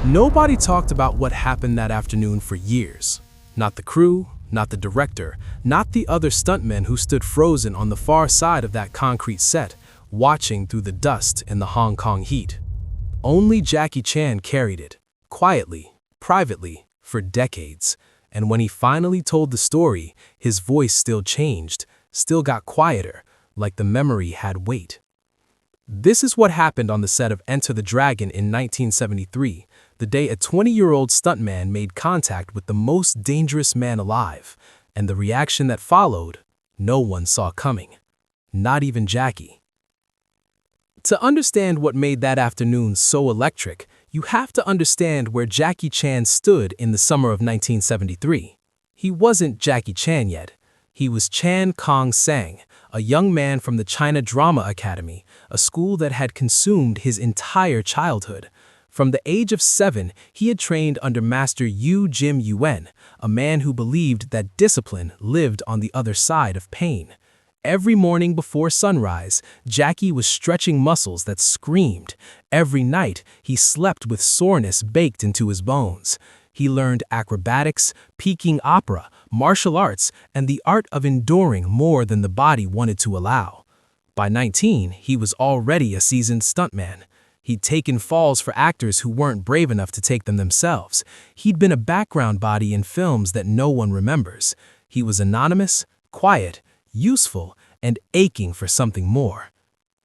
Nobody talked about what happened that afternoon for years. Not the crew, not the director, not the other stuntmen who stood frozen on the far side of that concrete set, watching through the dust in the Hong Kong heat. Only Jackie Chan carried it, quietly, privately, for decades. And when he finally told the story, his voice still changed, still got quieter, like the memory had weight. This is what happened on the set of Enter the Dragon in 1973, the day a 20-year-old stuntman made contact with the most dangerous man alive, and the reaction that followed, no one saw coming. Not even Jackie. To understand what made that afternoon so electric, you have to understand where Jackie Chan stood in the summer of 1973. He wasn't Jackie Chan yet. He was Chan Kong-sang, a young man from the China Drama Academy, a school that had consumed his entire childhood. From the age of 7, he had trained under Master Yu Jim Yuen, a man who believed that discipline lived on the other side of pain. Every morning before sunrise, Jackie was stretching muscles that screamed. Every night, he slept with soreness baked into his bones. He learned acrobatics, Peking opera, martial arts, and the art of enduring more than the body wanted to allow. By 19, he was already a seasoned stuntman. He'd taken falls for actors who weren't brave enough to take them themselves. He'd been a background body in films that no one remembers. He was anonymous, quiet, useful, and aching for something more.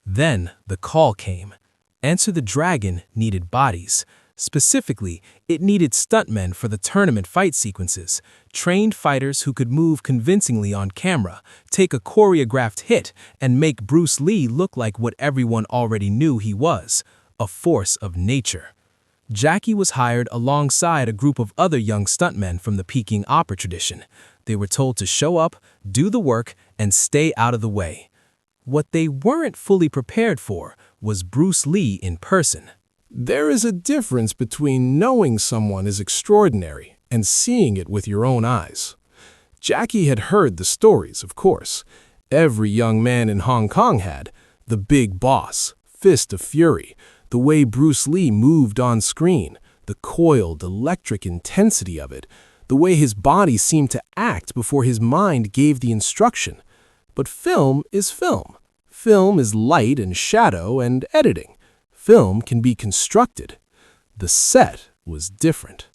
Then the call came. Enter the Dragon needed bodies. Specifically, it needed stuntmen for the tournament fight sequences, trained fighters who could move convincingly on camera, take a choreographed hit, and make Bruce Lee look like what everyone already knew he was, a force of nature. Jackie was hired alongside a group of other young stuntmen from the Peking opera tradition. They were told to show up, do the work, and stay out of the way. What they weren't fully prepared for was Bruce Lee in person. There is a difference between knowing someone is extraordinary and seeing it with your own eyes. Jackie had heard the stories, of course. Every young man in Hong Kong had. The big boss, fist of fury, the way Bruce Lee moved on screen, the coiled, electric intensity of it, the way his body seemed to act before his mind gave the instruction. But film is film. Film is light and shadow and editing. Film can be constructed. The set was different.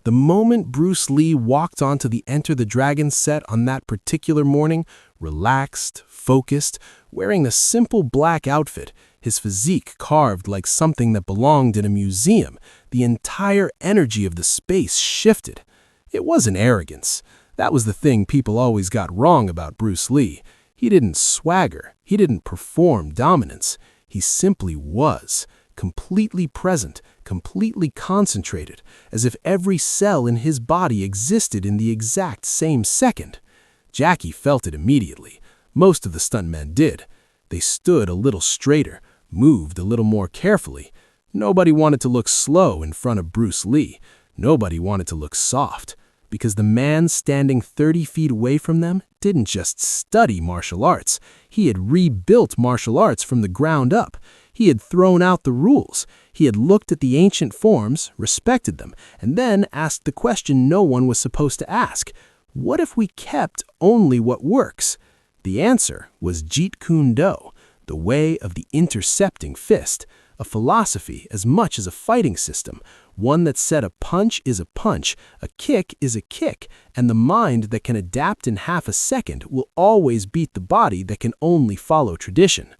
The moment Bruce Lee walked onto the Enter the Dragon set on that particular morning, relaxed, focused, wearing a simple black outfit, his physique carved like something that belonged in a museum, the entire energy of the space shifted. It wasn't arrogance. That was the thing people always got wrong about Bruce Lee. He didn't swagger. He didn't perform dominance. He simply was, completely present, completely concentrated, as if every cell in his body existed in the exact same second. Jackie felt it immediately. Most of the stuntmen did. They stood a little straighter, moved a little more carefully. Nobody wanted to look slow in front of Bruce Lee. Nobody wanted to look soft, because the man standing 30 feet away from them didn't just study martial arts. He had rebuilt martial arts from the ground up. He had thrown out the rules. He had looked at the ancient forms, respected them, and then asked the question no one was supposed to ask. What if we kept only what works? The answer was Jeet Kune Do, the way of the intercepting fist, a philosophy as much as a fighting system, one that said a punch is a punch, a kick is a kick, and the mind that can adapt in half a second will always beat the body that can only follow tradition.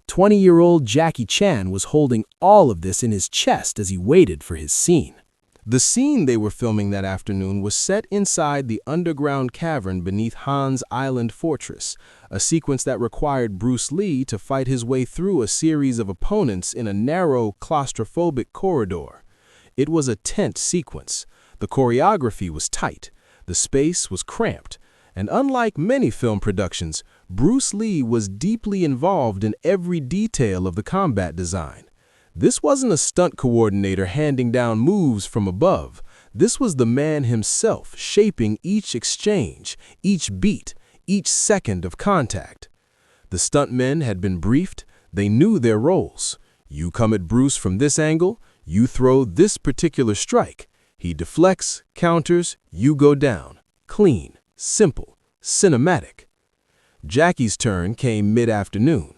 20-year-old Jackie Chan was holding all of this in his chest as he waited for his scene. The scene they were filming that afternoon was set inside the underground cavern beneath Han's Island Fortress, a sequence that required Bruce Lee to fight his way through a series of opponents in a narrow, claustrophobic corridor. It was a tense sequence. The choreography was tight. The space was cramped. And unlike many film productions, Bruce Lee was deeply involved in every detail of the combat design. This wasn't a stunt coordinator handing down moves from above. This was the man himself shaping each exchange, each beat, each second of contact. The stuntmen had been briefed. They knew their roles. You come at Bruce from this angle, You throw this particular strike. He deflects, counters, you go down. Clean, simple, cinematic. Jackie's turn came mid-afternoon.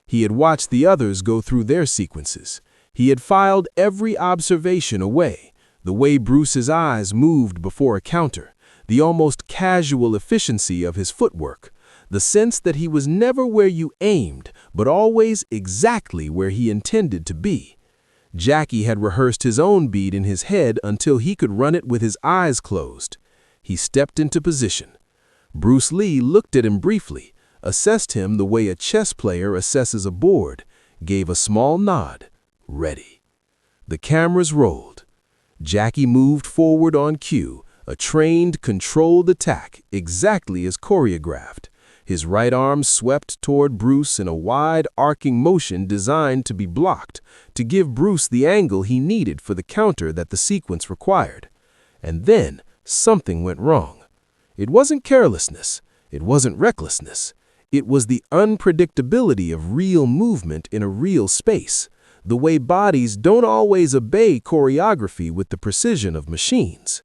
He had watched the others go through their sequences. He had filed every observation away, the way Bruce's eyes moved before a counter, the almost casual efficiency of his footwork, the sense that he was never where you aimed, but always exactly where he intended to be. Jackie had rehearsed his own beat in his head until he could run it with his eyes closed. He stepped into position. Bruce Lee looked at him briefly, assessed him the way a chess player assesses a board, gave a small nod. Ready. The cameras rolled. Jackie moved forward on cue, a trained, controlled attack, exactly as choreographed. His right arm swept toward Bruce in a wide, arcing motion designed to be blocked, to give Bruce the angle he needed for the counter that the sequence required. And then something went wrong. It wasn't carelessness. It wasn't recklessness. It was the unpredictability of real movement in a real space, the way bodies don't always obey choreography with the precision of machines.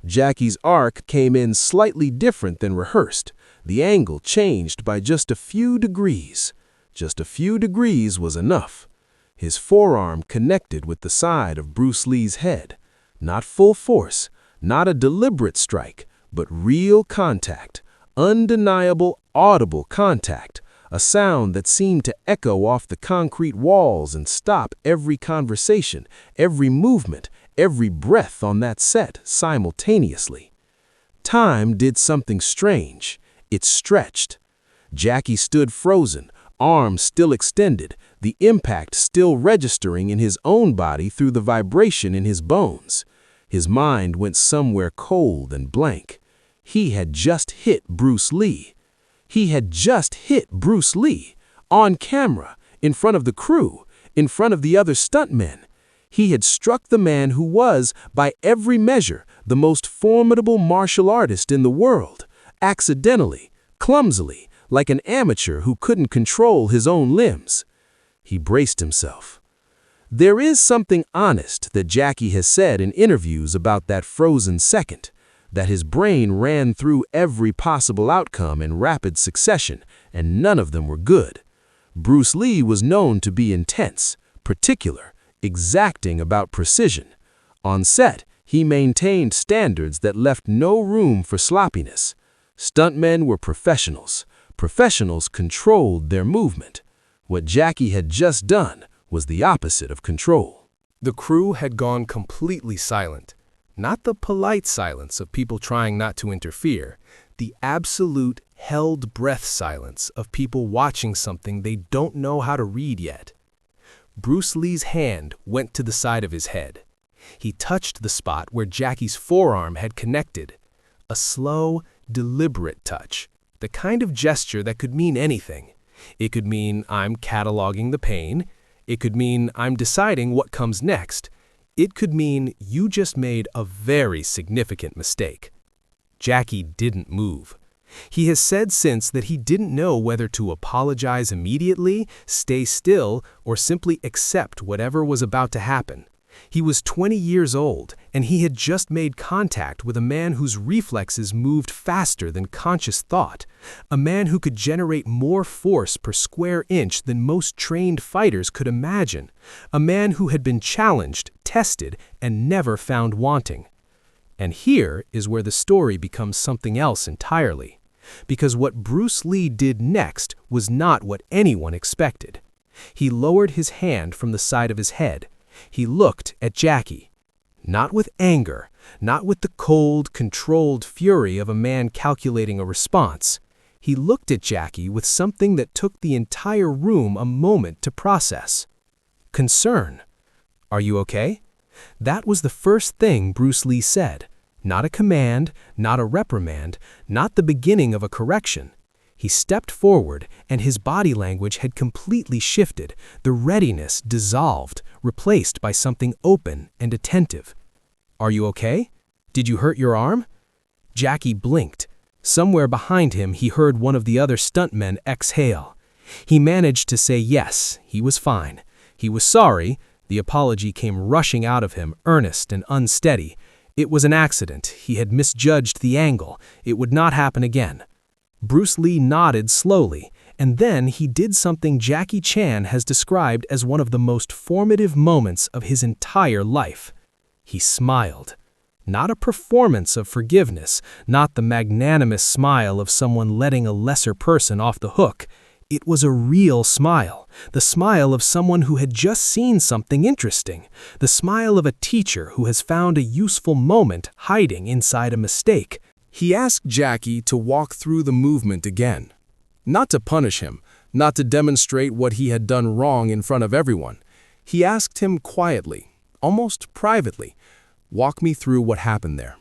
Jackie's arc came in slightly different than rehearsed. The angle changed by just a few degrees. Just a few degrees was enough. His forearm connected with the side of Bruce Lee's head. Not full force, not a deliberate strike, but real contact, undeniable, audible contact, a sound that seemed to echo off the concrete walls and stop every conversation, every movement, every breath on that set simultaneously. Time did something strange. It stretched. Jackie stood frozen, arms still extended, the impact still registering in his own body through the vibration in his bones. His mind went somewhere cold and blank. He had just hit Bruce Lee. He had just hit Bruce Lee, on camera, in front of the crew, in front of the other stuntmen. He had struck the man who was, by every measure, the most formidable martial artist in the world, accidentally, clumsily, like an amateur who couldn't control his own limbs. He braced himself. There is something honest that Jackie has said in interviews about that frozen second, that his brain ran through every possible outcome in rapid succession, and none of them were good. Bruce Lee was known to be intense, particular, exacting about precision. On set, he maintained standards that left no room for sloppiness. Stuntmen were professionals. Professionals controlled their movement. What Jackie had just done was the opposite of control. The crew had gone completely silent. Not the polite silence of people trying not to interfere, the absolute held breath silence of people watching something they don't know how to read yet. Bruce Lee's hand went to the side of his head. He touched the spot where Jackie's forearm had connected. A slow, deliberate touch, the kind of gesture that could mean anything. It could mean I'm cataloging the pain. It could mean I'm deciding what comes next. It could mean you just made a very significant mistake. Jackie didn't move. He has said since that he didn't know whether to apologize immediately, stay still, or simply accept whatever was about to happen. He was 20 years old, and he had just made contact with a man whose reflexes moved faster than conscious thought, a man who could generate more force per square inch than most trained fighters could imagine, a man who had been challenged, tested, and never found wanting. And here is where the story becomes something else entirely, because what Bruce Lee did next was not what anyone expected. He lowered his hand from the side of his head. He looked at Jackie, not with anger, not with the cold, controlled fury of a man calculating a response. He looked at Jackie with something that took the entire room a moment to process. Concern. Are you okay? That was the first thing Bruce Lee said. Not a command, not a reprimand, not the beginning of a correction. He stepped forward, and his body language had completely shifted, the readiness dissolved, replaced by something open and attentive. Are you okay? Did you hurt your arm? Jackie blinked. Somewhere behind him, he heard one of the other stuntmen exhale. He managed to say yes, he was fine. He was sorry, The apology came rushing out of him, earnest and unsteady. It was an accident. He had misjudged the angle. It would not happen again. Bruce Lee nodded slowly, and then he did something Jackie Chan has described as one of the most formative moments of his entire life. He smiled. Not a performance of forgiveness, not the magnanimous smile of someone letting a lesser person off the hook. It was a real smile, the smile of someone who had just seen something interesting, the smile of a teacher who has found a useful moment hiding inside a mistake. He asked Jackie to walk through the movement again. Not to punish him, not to demonstrate what he had done wrong in front of everyone. He asked him quietly, almost privately, walk me through what happened there.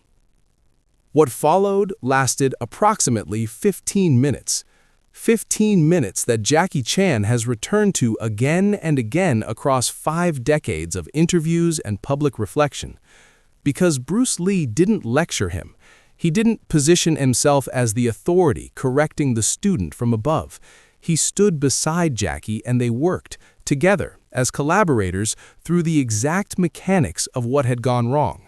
What followed lasted approximately 15 minutes. 15 minutes that Jackie Chan has returned to again and again across 5 decades of interviews and public reflection. Because Bruce Lee didn't lecture him. He didn't position himself as the authority correcting the student from above. He stood beside Jackie and they worked together as collaborators through the exact mechanics of what had gone wrong.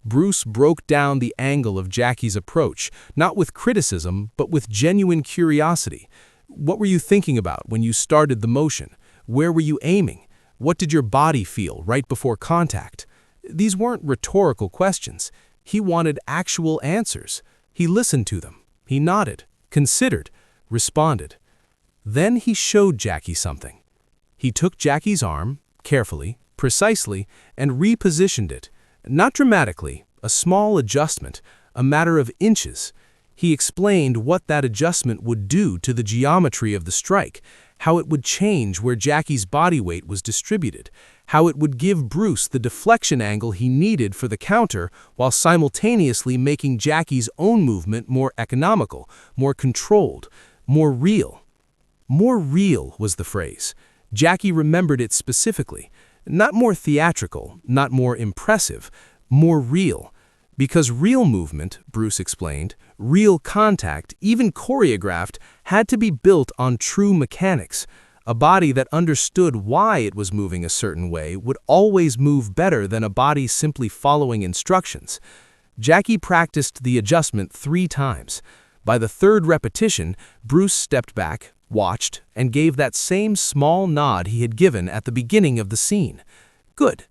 Bruce broke down the angle of Jackie's approach, not with criticism, but with genuine curiosity. What were you thinking about when you started the motion? Where were you aiming? What did your body feel right before contact? These weren't rhetorical questions. He wanted actual answers. He listened to them. He nodded, considered, responded. Then he showed Jackie something. He took Jackie's arm, carefully, precisely, and repositioned it. Not dramatically, a small adjustment, a matter of inches. He explained what that adjustment would do to the geometry of the strike, how it would change where Jackie's body weight was distributed, how it would give Bruce the deflection angle he needed for the counter while simultaneously making Jackie's own movement more economical, more controlled, more real. More real was the phrase. Jackie remembered it specifically. Not more theatrical, not more impressive, more real. Because real movement, Bruce explained, real contact, even choreographed, had to be built on true mechanics. A body that understood why it was moving a certain way would always move better than a body simply following instructions. Jackie practiced the adjustment 3 times. By the 3rd repetition, Bruce stepped back, watched, and gave that same small nod he had given at the beginning of the scene. Good.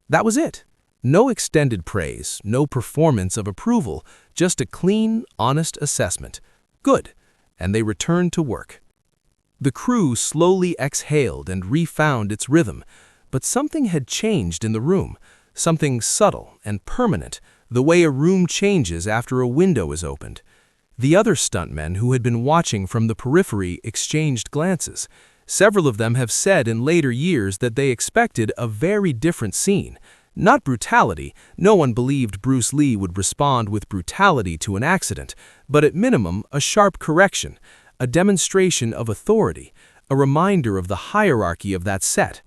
That was it. No extended praise, no performance of approval, just a clean, honest assessment. Good. And they returned to work. The crew slowly exhaled and refound its rhythm, but something had changed in the room, something subtle and permanent, the way a room changes after a window is opened. The other stuntmen who had been watching from the periphery exchanged glances. Several of them have said in later years that they expected a very different scene. Not brutality, no one believed Bruce Lee would respond with brutality to an accident, but at minimum a sharp correction, a demonstration of authority, a reminder of the hierarchy of that set.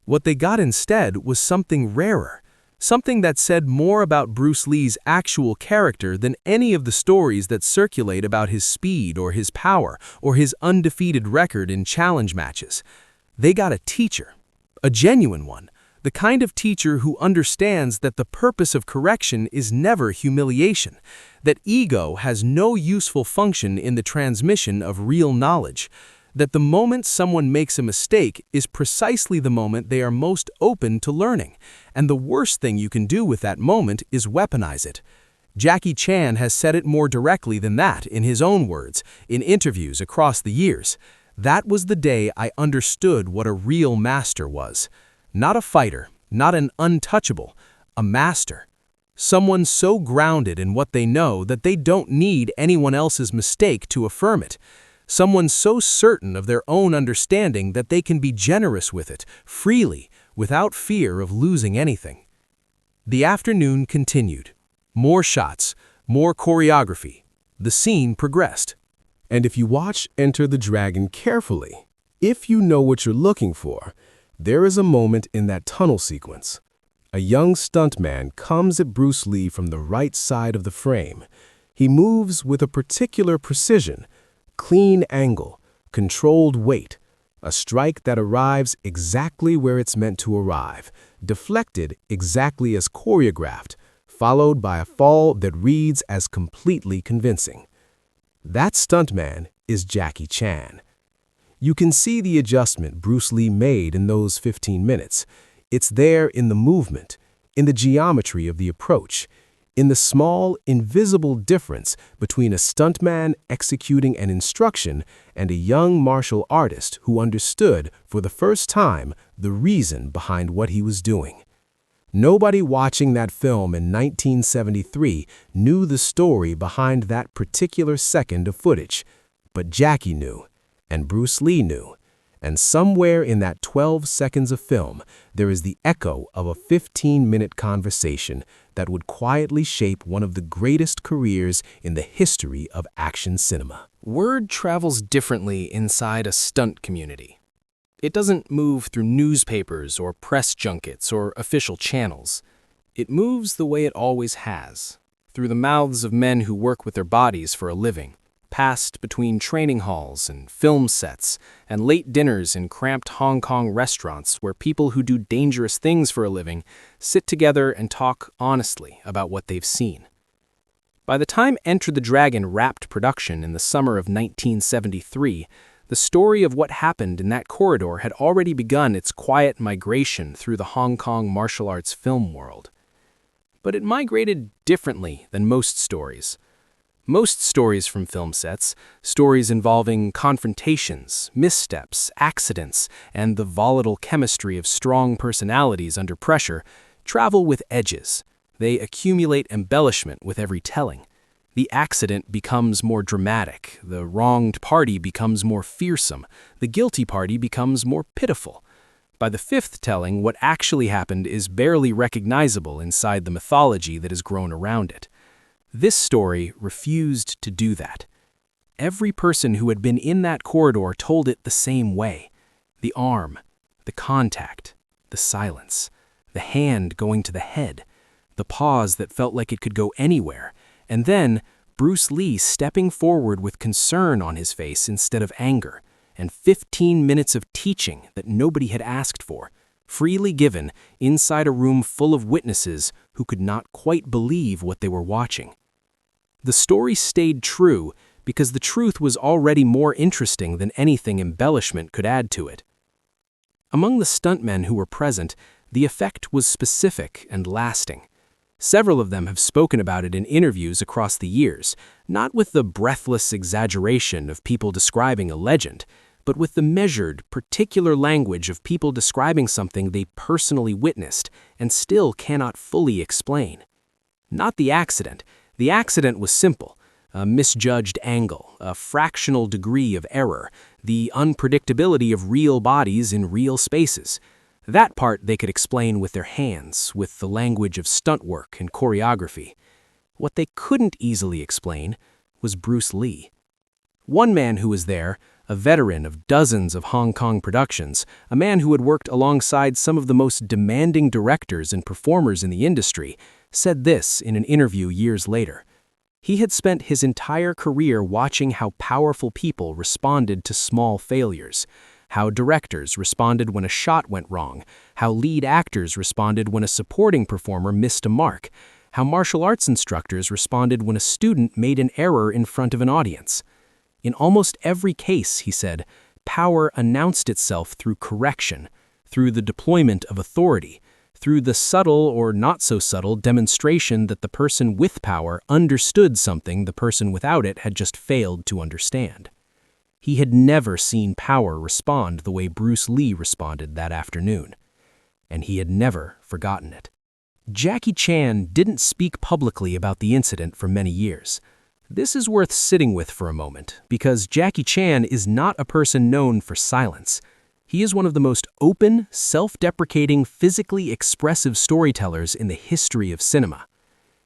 What they got instead was something rarer, something that said more about Bruce Lee's actual character than any of the stories that circulate about his speed or his power or his undefeated record in challenge matches. They got a teacher, a genuine one, the kind of teacher who understands that the purpose of correction is never humiliation, that ego has no useful function in the transmission of real knowledge, that the moment someone makes a mistake is precisely the moment they are most open to learning, and the worst thing you can do with that moment is weaponize it. Jackie Chan has said it more directly than that in his own words, in interviews across the years. That was the day I understood what a real master was. Not a fighter, not an untouchable, a master. Someone so grounded in what they know that they don't need anyone else's mistake to affirm it. Someone so certain of their own understanding that they can be generous with it, freely, without fear of losing anything. The afternoon continued. More shots, more choreography. The scene progressed. And if you watch Enter the Dragon carefully, if you know what you're looking for, there is a moment in that tunnel sequence. A young stuntman comes at Bruce Lee from the right side of the frame. He moves with a particular precision, clean angle, controlled weight. A strike that arrives exactly where it's meant to arrive, deflected exactly as choreographed, followed by a fall that reads as completely convincing. That stuntman is Jackie Chan. You can see the adjustment Bruce Lee made in those 15 minutes. It's there in the movement, in the geometry of the approach, in the small, invisible difference between a stuntman executing an instruction and a young martial artist who understood for the first time the reason behind what he was doing. Nobody watching that film in 1973 knew the story behind that particular second of footage, but Jackie knew, and Bruce Lee knew. And somewhere in that 12 seconds of film, there is the echo of a 15-minute conversation that would quietly shape one of the greatest careers in the history of action cinema. Word travels differently inside a stunt community. It doesn't move through newspapers or press junkets or official channels. It moves the way it always has, through the mouths of men who work with their bodies for a living, passed between training halls and film sets and late dinners in cramped Hong Kong restaurants where people who do dangerous things for a living sit together and talk honestly about what they've seen. By the time Enter the Dragon wrapped production in the summer of 1973, the story of what happened in that corridor had already begun its quiet migration through the Hong Kong martial arts film world. But it migrated differently than most stories. Most stories from film sets, stories involving confrontations, missteps, accidents, and the volatile chemistry of strong personalities under pressure, travel with edges. They accumulate embellishment with every telling. The accident becomes more dramatic, the wronged party becomes more fearsome, the guilty party becomes more pitiful. By the fifth telling, what actually happened is barely recognizable inside the mythology that has grown around it. This story refused to do that. Every person who had been in that corridor told it the same way. The arm, the contact, the silence, the hand going to the head, the pause that felt like it could go anywhere, and then Bruce Lee stepping forward with concern on his face instead of anger, and 15 minutes of teaching that nobody had asked for, freely given inside a room full of witnesses who could not quite believe what they were watching. The story stayed true because the truth was already more interesting than anything embellishment could add to it. Among the stuntmen who were present, the effect was specific and lasting. Several of them have spoken about it in interviews across the years, not with the breathless exaggeration of people describing a legend, but with the measured, particular language of people describing something they personally witnessed and still cannot fully explain. Not the accident. The accident was simple, a misjudged angle, a fractional degree of error, the unpredictability of real bodies in real spaces. That part they could explain with their hands, with the language of stunt work and choreography. What they couldn't easily explain was Bruce Lee. One man who was there, a veteran of dozens of Hong Kong productions, a man who had worked alongside some of the most demanding directors and performers in the industry, said this in an interview years later. He had spent his entire career watching how powerful people responded to small failures, how directors responded when a shot went wrong, how lead actors responded when a supporting performer missed a mark, how martial arts instructors responded when a student made an error in front of an audience. In almost every case, he said, power announced itself through correction, through the deployment of authority, through the subtle or not so subtle demonstration that the person with power understood something the person without it had just failed to understand. He had never seen power respond the way Bruce Lee responded that afternoon, and he had never forgotten it. Jackie Chan didn't speak publicly about the incident for many years. This is worth sitting with for a moment, because Jackie Chan is not a person known for silence. He is one of the most open, self-deprecating, physically expressive storytellers in the history of cinema.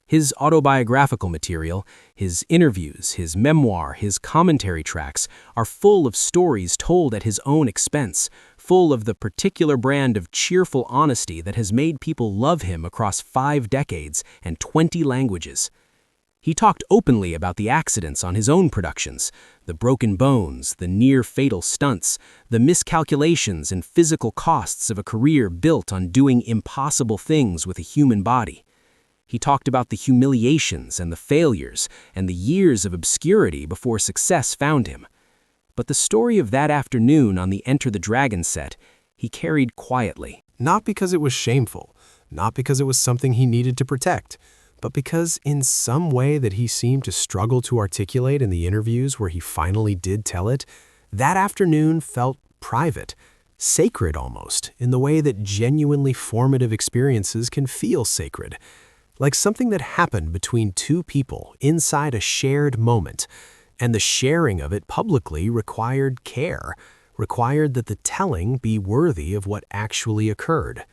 His autobiographical material, his interviews, his memoir, his commentary tracks are full of stories told at his own expense, full of the particular brand of cheerful honesty that has made people love him across 5 decades and 20 languages. He talked openly about the accidents on his own productions, the broken bones, the near-fatal stunts, the miscalculations and physical costs of a career built on doing impossible things with a human body. He talked about the humiliations and the failures and the years of obscurity before success found him. But the story of that afternoon on the Enter the Dragon set, he carried quietly. Not because it was shameful, not because it was something he needed to protect, but because in some way that he seemed to struggle to articulate in the interviews where he finally did tell it, that afternoon felt private, sacred almost, in the way that genuinely formative experiences can feel sacred. Like something that happened between two people inside a shared moment, and the sharing of it publicly required care, required that the telling be worthy of what actually occurred.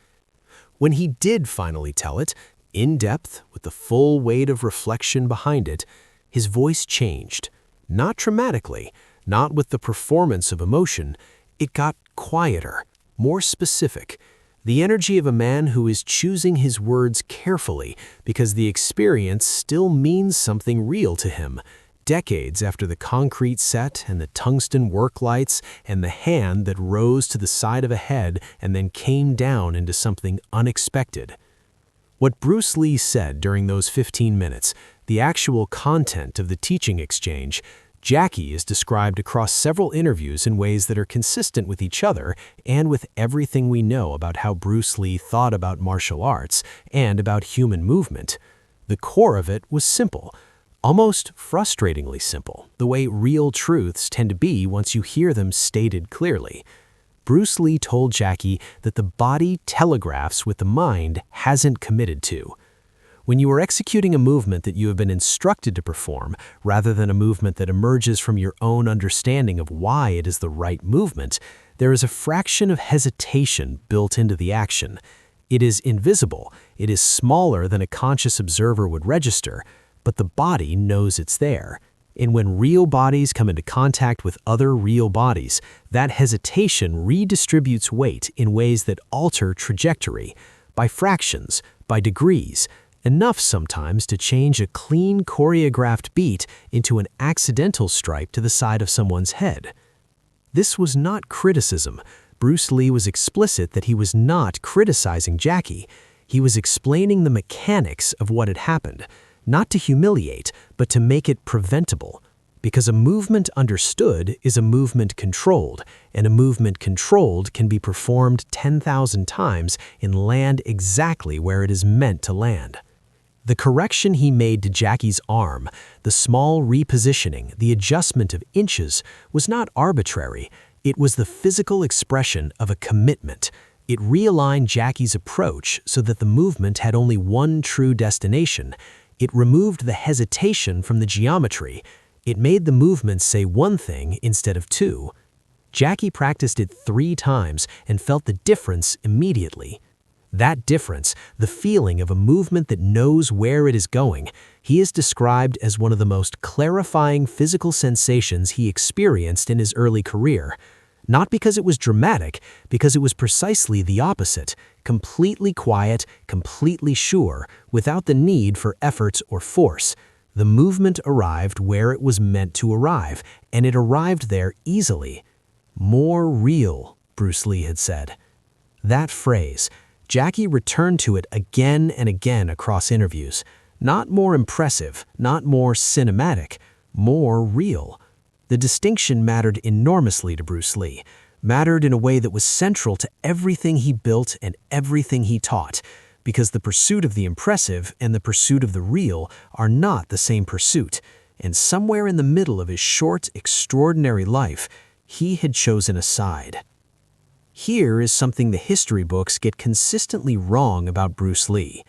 When he did finally tell it, in depth, with the full weight of reflection behind it, his voice changed. Not dramatically, not with the performance of emotion. It got quieter, more specific. The energy of a man who is choosing his words carefully because the experience still means something real to him. Decades after the concrete set and the tungsten work lights and the hand that rose to the side of a head and then came down into something unexpected. What Bruce Lee said during those 15 minutes, the actual content of the teaching exchange, Jackie is described across several interviews in ways that are consistent with each other and with everything we know about how Bruce Lee thought about martial arts and about human movement. The core of it was simple, almost frustratingly simple, the way real truths tend to be once you hear them stated clearly. Bruce Lee told Jackie that the body telegraphs what the mind hasn't committed to. When you are executing a movement that you have been instructed to perform, rather than a movement that emerges from your own understanding of why it is the right movement, there is a fraction of hesitation built into the action. It is invisible, it is smaller than a conscious observer would register, but the body knows it's there. And when real bodies come into contact with other real bodies, that hesitation redistributes weight in ways that alter trajectory, by fractions, by degrees, enough sometimes to change a clean choreographed beat into an accidental stripe to the side of someone's head. This was not criticism. Bruce Lee was explicit that he was not criticizing Jackie. He was explaining the mechanics of what had happened. Not to humiliate, but to make it preventable. Because a movement understood is a movement controlled, and a movement controlled can be performed 10,000 times and land exactly where it is meant to land. The correction he made to Jackie's arm, the small repositioning, the adjustment of inches, was not arbitrary. It was the physical expression of a commitment. It realigned Jackie's approach so that the movement had only one true destination. It removed the hesitation from the geometry. It made the movement say one thing instead of two. Jackie practiced it 3 times and felt the difference immediately. That difference, the feeling of a movement that knows where it is going, he is described as one of the most clarifying physical sensations he experienced in his early career. Not because it was dramatic, because it was precisely the opposite, completely quiet, completely sure, without the need for effort or force. The movement arrived where it was meant to arrive, and it arrived there easily. More real, Bruce Lee had said. That phrase, Jackie returned to it again and again across interviews. Not more impressive, not more cinematic, more real. The distinction mattered enormously to Bruce Lee, mattered in a way that was central to everything he built and everything he taught, because the pursuit of the impressive and the pursuit of the real are not the same pursuit, and somewhere in the middle of his short, extraordinary life, he had chosen a side. Here is something the history books get consistently wrong about Bruce Lee.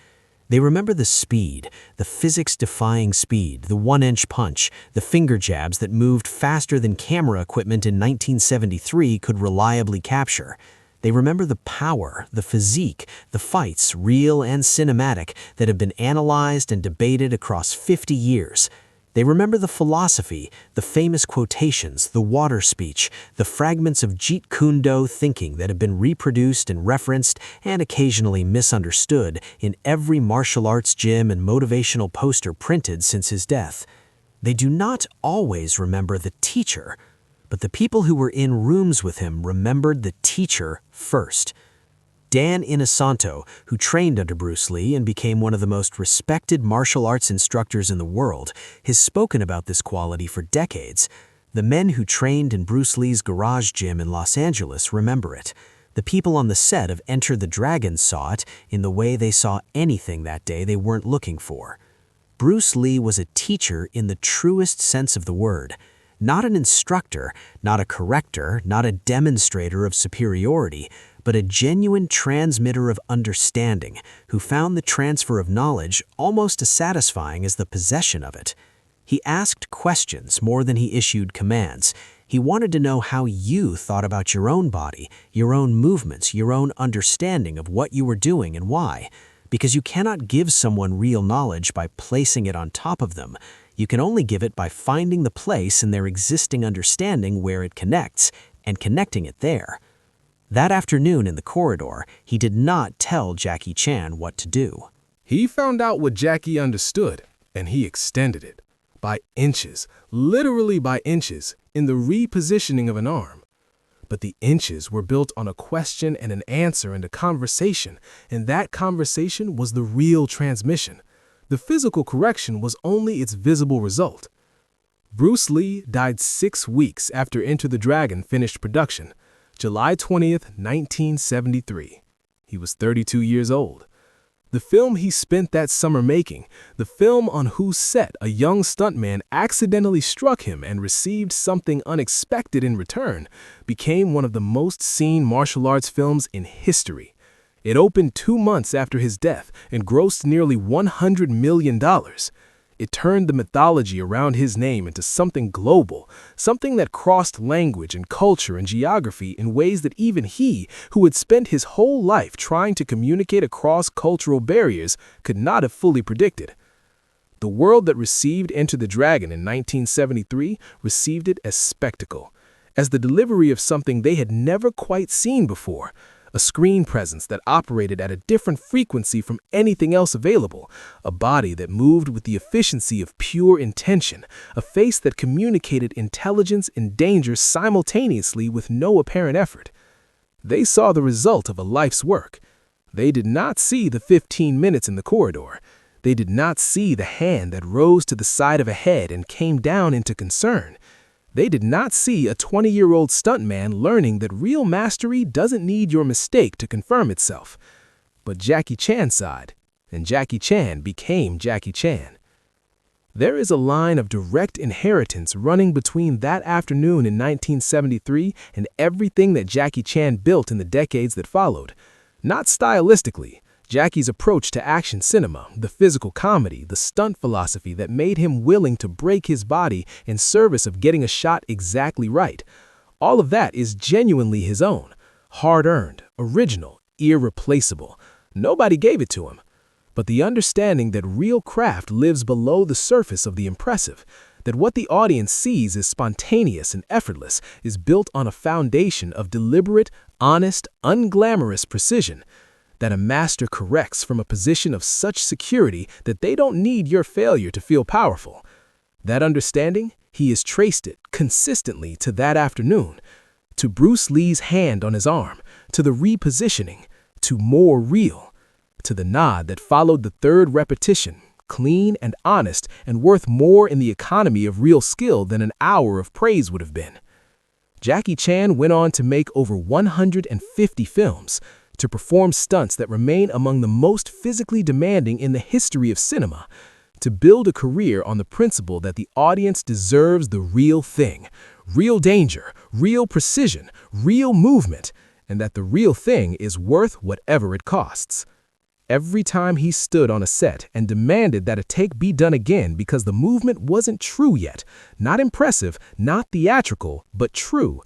They remember the speed, the physics-defying speed, the one-inch punch, the finger jabs that moved faster than camera equipment in 1973 could reliably capture. They remember the power, the physique, the fights, real and cinematic, that have been analyzed and debated across 50 years. They remember the philosophy, the famous quotations, the water speech, the fragments of Jeet Kune Do thinking that have been reproduced and referenced and occasionally misunderstood in every martial arts gym and motivational poster printed since his death. They do not always remember the teacher, but the people who were in rooms with him remembered the teacher first. Dan Inosanto, who trained under Bruce Lee and became one of the most respected martial arts instructors in the world, has spoken about this quality for decades. The men who trained in Bruce Lee's garage gym in Los Angeles remember it. The people on the set of Enter the Dragon saw it in the way they saw anything that day they weren't looking for. Bruce Lee was a teacher in the truest sense of the word. Not an instructor, not a corrector, not a demonstrator of superiority, but a genuine transmitter of understanding who found the transfer of knowledge almost as satisfying as the possession of it. He asked questions more than he issued commands. He wanted to know how you thought about your own body, your own movements, your own understanding of what you were doing and why. Because you cannot give someone real knowledge by placing it on top of them. You can only give it by finding the place in their existing understanding where it connects and connecting it there. That afternoon in the corridor, he did not tell Jackie Chan what to do. He found out what Jackie understood, and he extended it. By inches, literally by inches, in the repositioning of an arm. But the inches were built on a question and an answer and a conversation, and that conversation was the real transmission. The physical correction was only its visible result. Bruce Lee died 6 weeks after Enter the Dragon finished production, July 20th, 1973. He was 32 years old. The film he spent that summer making, the film on whose set a young stuntman accidentally struck him and received something unexpected in return, became one of the most seen martial arts films in history. It opened 2 months after his death and grossed nearly $100 million. It turned the mythology around his name into something global, something that crossed language and culture and geography in ways that even he, who had spent his whole life trying to communicate across cultural barriers, could not have fully predicted. The world that received Enter the Dragon in 1973 received it as spectacle, as the delivery of something they had never quite seen before. A screen presence that operated at a different frequency from anything else available, a body that moved with the efficiency of pure intention, a face that communicated intelligence and danger simultaneously with no apparent effort. They saw the result of a life's work. They did not see the 15 minutes in the corridor. They did not see the hand that rose to the side of a head and came down into concern. They did not see a 20-year-old stuntman learning that real mastery doesn't need your mistake to confirm itself. But Jackie Chan sighed, and Jackie Chan became Jackie Chan. There is a line of direct inheritance running between that afternoon in 1973 and everything that Jackie Chan built in the decades that followed. Not stylistically, Jackie's approach to action cinema, the physical comedy, the stunt philosophy that made him willing to break his body in service of getting a shot exactly right. All of that is genuinely his own, hard-earned, original, irreplaceable. Nobody gave it to him. But the understanding that real craft lives below the surface of the impressive, that what the audience sees is spontaneous and effortless, is built on a foundation of deliberate, honest, unglamorous precision, that a master corrects from a position of such security that they don't need your failure to feel powerful. That understanding, he has traced it consistently to that afternoon, to Bruce Lee's hand on his arm, to the repositioning, to more real, to the nod that followed the third repetition, clean and honest and worth more in the economy of real skill than an hour of praise would have been. Jackie Chan went on to make over 150 films, to perform stunts that remain among the most physically demanding in the history of cinema, to build a career on the principle that the audience deserves the real thing, real danger, real precision, real movement, and that the real thing is worth whatever it costs. Every time he stood on a set and demanded that a take be done again because the movement wasn't true yet, not impressive, not theatrical, but true,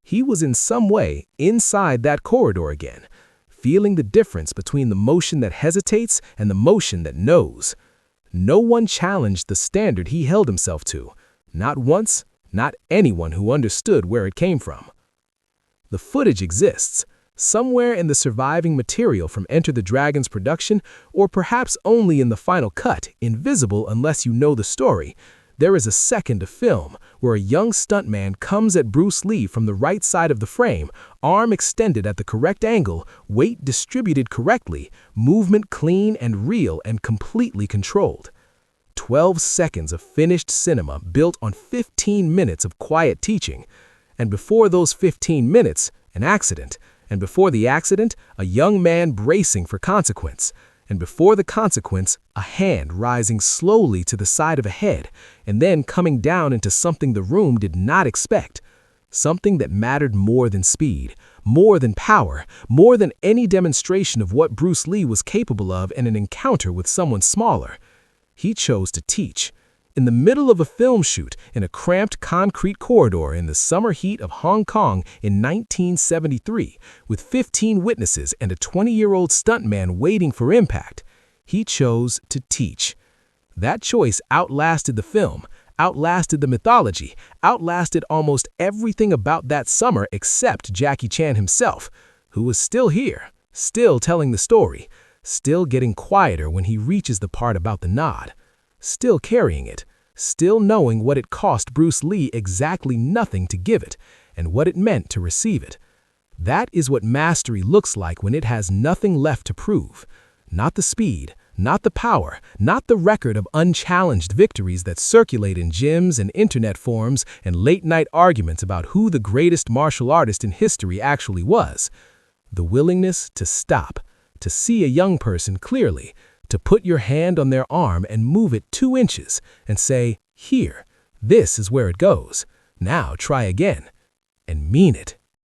he was in some way inside that corridor again, feeling the difference between the motion that hesitates and the motion that knows. No one challenged the standard he held himself to. Not once, not anyone who understood where it came from. The footage exists, somewhere in the surviving material from Enter the Dragon's production, or perhaps only in the final cut, invisible unless you know the story. There is a second of film where a young stuntman comes at Bruce Lee from the right side of the frame, arm extended at the correct angle, weight distributed correctly, movement clean and real and completely controlled. 12 seconds of finished cinema built on 15 minutes of quiet teaching. And before those 15 minutes, an accident. And before the accident, a young man bracing for consequence. And before the consequence, a hand rising slowly to the side of a head, and then coming down into something the room did not expect. Something that mattered more than speed, more than power, more than any demonstration of what Bruce Lee was capable of in an encounter with someone smaller. He chose to teach. In the middle of a film shoot in a cramped concrete corridor in the summer heat of Hong Kong in 1973, with 15 witnesses and a 20-year-old stuntman waiting for impact, he chose to teach. That choice outlasted the film, outlasted the mythology, outlasted almost everything about that summer except Jackie Chan himself, who was still here, still telling the story, still getting quieter when he reaches the part about the nod. Still carrying it, still knowing what it cost Bruce Lee exactly nothing to give it, and what it meant to receive it. That is what mastery looks like when it has nothing left to prove. Not the speed, not the power, not the record of unchallenged victories that circulate in gyms and internet forums and late-night arguments about who the greatest martial artist in history actually was. The willingness to stop, to see a young person clearly, to put your hand on their arm and move it 2 inches and say, "Here, this is where it goes. Now try again." And mean it.